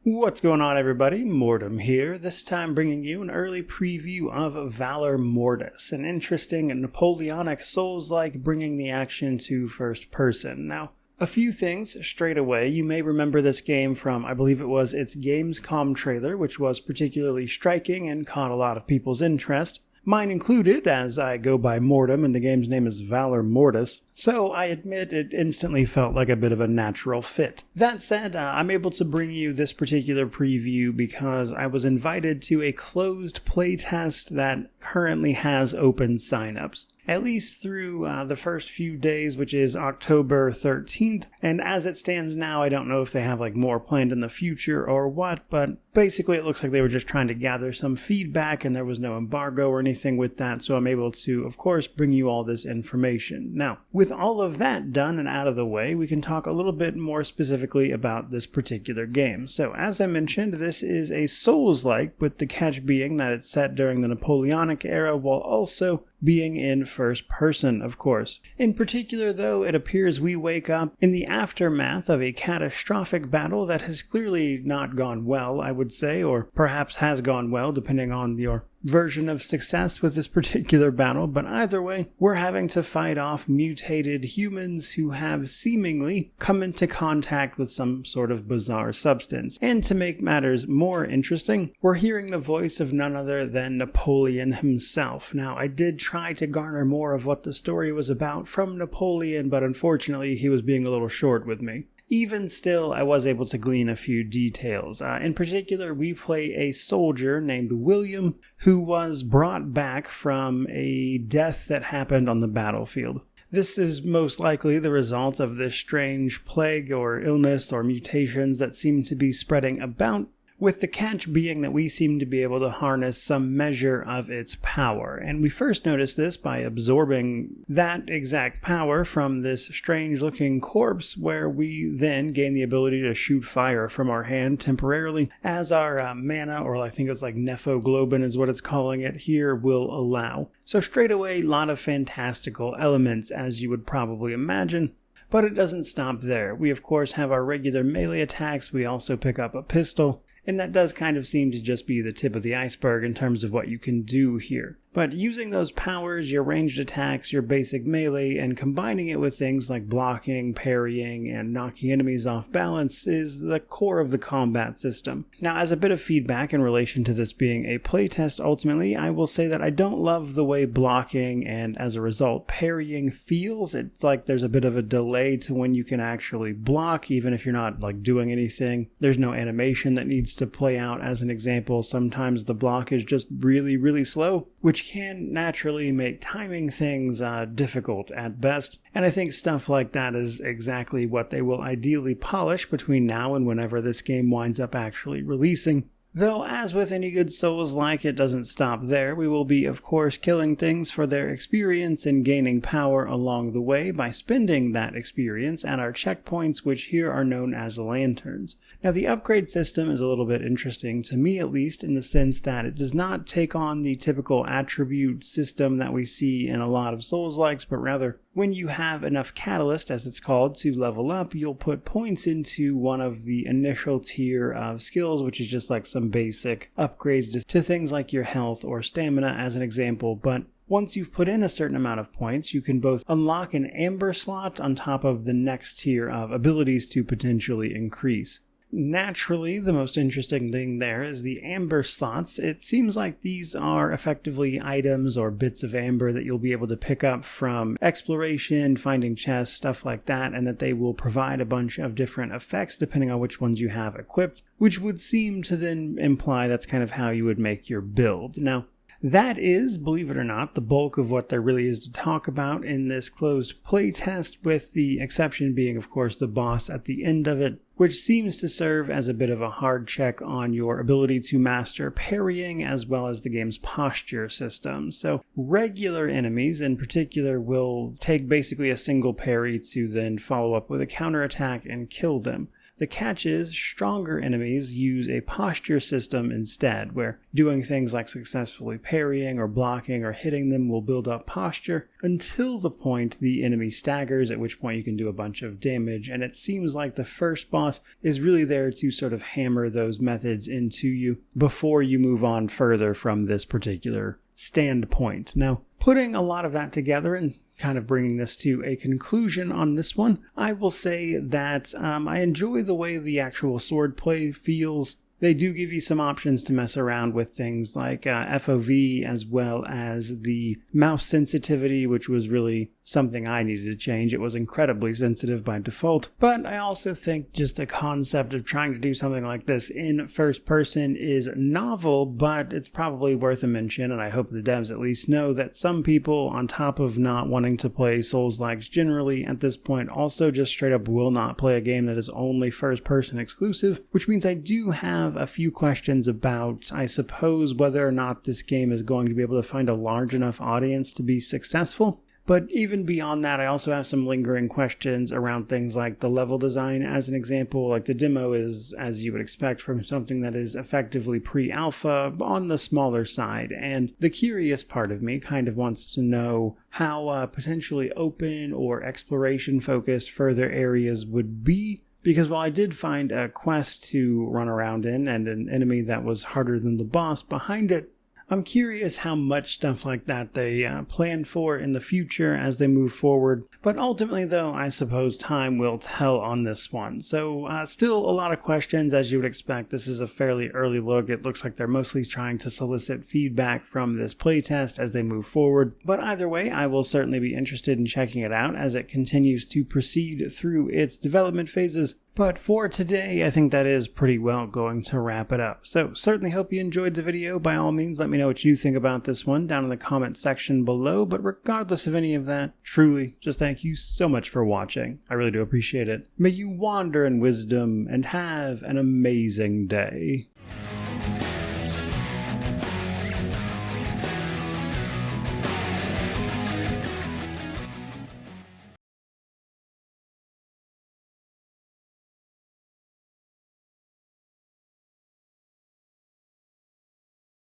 What's going on, everybody? Mortem here, this time bringing you an early preview of Valor Mortis, an interesting Napoleonic Souls-like bringing the action to first person. Now, a few things straight away. You may remember this game from, I believe it was its Gamescom trailer, which was particularly striking and caught a lot of people's interest. Mine included, as I go by Mortem and the game's name is Valor Mortis, so I admit it instantly felt like a bit of a natural fit. That said, I'm able to bring you this particular preview because I was invited to a closed playtest that currently has open signups, at least through the first few days, which is October 13th, and as it stands now, I don't know if they have more planned in the future or what, but basically it looks like they were just trying to gather some feedback and there was no embargo or anything with that, so I'm able to, of course, bring you all this information. Now, with all of that done and out of the way, we can talk a little bit more specifically about this particular game. So, as I mentioned, this is a Souls-like, with the catch being that it's set during the Napoleonic era while also being in first person, of course. In particular, though, it appears we wake up in the aftermath of a catastrophic battle that has clearly not gone well, I would say, or perhaps has gone well, depending on your version of success with this particular battle, but either way, we're having to fight off mutated humans who have seemingly come into contact with some sort of bizarre substance. And to make matters more interesting, we're hearing the voice of none other than Napoleon himself. Now, I did try to garner more of what the story was about from Napoleon, but unfortunately he was being a little short with me. Even still, I was able to glean a few details. In particular, we play a soldier named William who was brought back from a death that happened on the battlefield. This is most likely the result of this strange plague or illness or mutations that seem to be spreading about, with the catch being that we seem to be able to harness some measure of its power. And we first notice this by absorbing that exact power from this strange-looking corpse, where we then gain the ability to shoot fire from our hand temporarily, as our mana, or I think it's nephoglobin is what it's calling it here, will allow. So straight away, a lot of fantastical elements, as you would probably imagine. But it doesn't stop there. We of course have our regular melee attacks. We also pick up a pistol. And that does kind of seem to just be the tip of the iceberg in terms of what you can do here. But using those powers, your ranged attacks, your basic melee, and combining it with things like blocking, parrying, and knocking enemies off balance is the core of the combat system. Now, as a bit of feedback in relation to this being a playtest ultimately, I will say that I don't love the way blocking and, as a result, parrying feels. It's like there's a bit of a delay to when you can actually block, even if you're not doing anything. There's no animation that needs to play out. As an example, sometimes the block is just really, really slow, which can naturally make timing things difficult at best. And I think stuff like that is exactly what they will ideally polish between now and whenever this game winds up actually releasing. Though, as with any good Souls-like, it doesn't stop there. We will be, of course, killing things for their experience and gaining power along the way by spending that experience at our checkpoints, which here are known as lanterns. Now, the upgrade system is a little bit interesting, to me at least, in the sense that it does not take on the typical attribute system that we see in a lot of Souls-likes, but rather, when you have enough catalyst, as it's called, to level up, you'll put points into one of the initial tier of skills, which is just some basic upgrades to things like your health or stamina, as an example. But once you've put in a certain amount of points, you can both unlock an amber slot on top of the next tier of abilities to potentially increase. Naturally, the most interesting thing there is the amber slots. It seems like these are effectively items or bits of amber that you'll be able to pick up from exploration, finding chests, stuff like that, and that they will provide a bunch of different effects depending on which ones you have equipped, which would seem to then imply that's kind of how you would make your build. Now, that is, believe it or not, the bulk of what there really is to talk about in this closed playtest, with the exception being, of course, the boss at the end of it, which seems to serve as a bit of a hard check on your ability to master parrying as well as the game's posture system. So regular enemies in particular will take basically a single parry to then follow up with a counterattack and kill them. The catch is, stronger enemies use a posture system instead, where doing things like successfully parrying or blocking or hitting them will build up posture until the point the enemy staggers, at which point you can do a bunch of damage. And it seems like the first boss boss is really there to sort of hammer those methods into you before you move on further from this particular standpoint. Now, putting a lot of that together and kind of bringing this to a conclusion on this one, I will say that I enjoy the way the actual swordplay feels. They do give you some options to mess around with things like FOV as well as the mouse sensitivity, which was really something I needed to change. It was incredibly sensitive by default, but I also think just the concept of trying to do something like this in first person is novel, but it's probably worth a mention, and I hope the devs at least know that some people, on top of not wanting to play Souls-likes generally at this point, also just straight up will not play a game that is only first person exclusive, which means I do have a few questions about, I suppose, whether or not this game is going to be able to find a large enough audience to be successful. But even beyond that, I also have some lingering questions around things like the level design. As an example, like the demo is, as you would expect from something that is effectively pre-alpha, on the smaller side. And the curious part of me kind of wants to know how potentially open or exploration-focused further areas would be. Because while I did find a quest to run around in and an enemy that was harder than the boss behind it, I'm curious how much stuff like that they plan for in the future as they move forward. But ultimately, though, I suppose time will tell on this one. So still a lot of questions, as you would expect. This is a fairly early look. It looks like they're mostly trying to solicit feedback from this playtest as they move forward. But either way, I will certainly be interested in checking it out as it continues to proceed through its development phases. But for today, I think that is pretty well going to wrap it up. So certainly hope you enjoyed the video. By all means, let me know what you think about this one down in the comment section below. But regardless of any of that, truly, just thank you so much for watching. I really do appreciate it. May you wander in wisdom and have an amazing day.